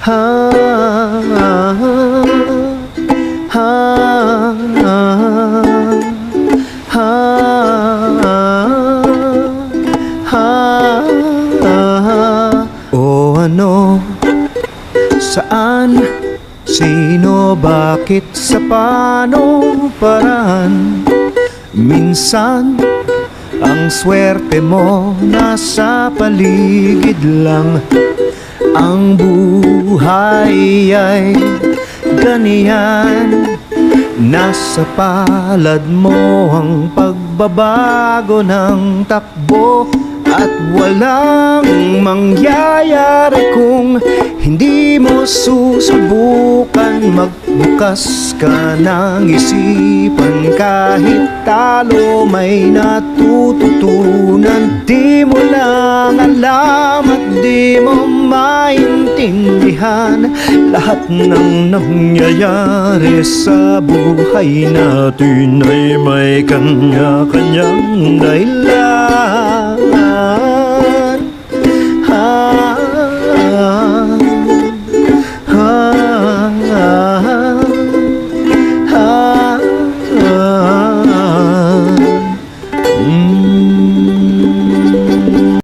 ha, ha, ha, o ano, saan, sino, bakit, sa paano, paraan. Minsan ang swerte mo nasa paligid lang. Ang buhay ay ganyan, nasa palad mo ang pagbabago ng takbo. At walang mangyayari kung hindi mo susubukan. Magbukas ka ng isipan, kahit talo may natututunan. Di mo lang alam at di mo maintindihan lahat ng nangyayari sa buhay natin ay may kanya-kanyang dahilan.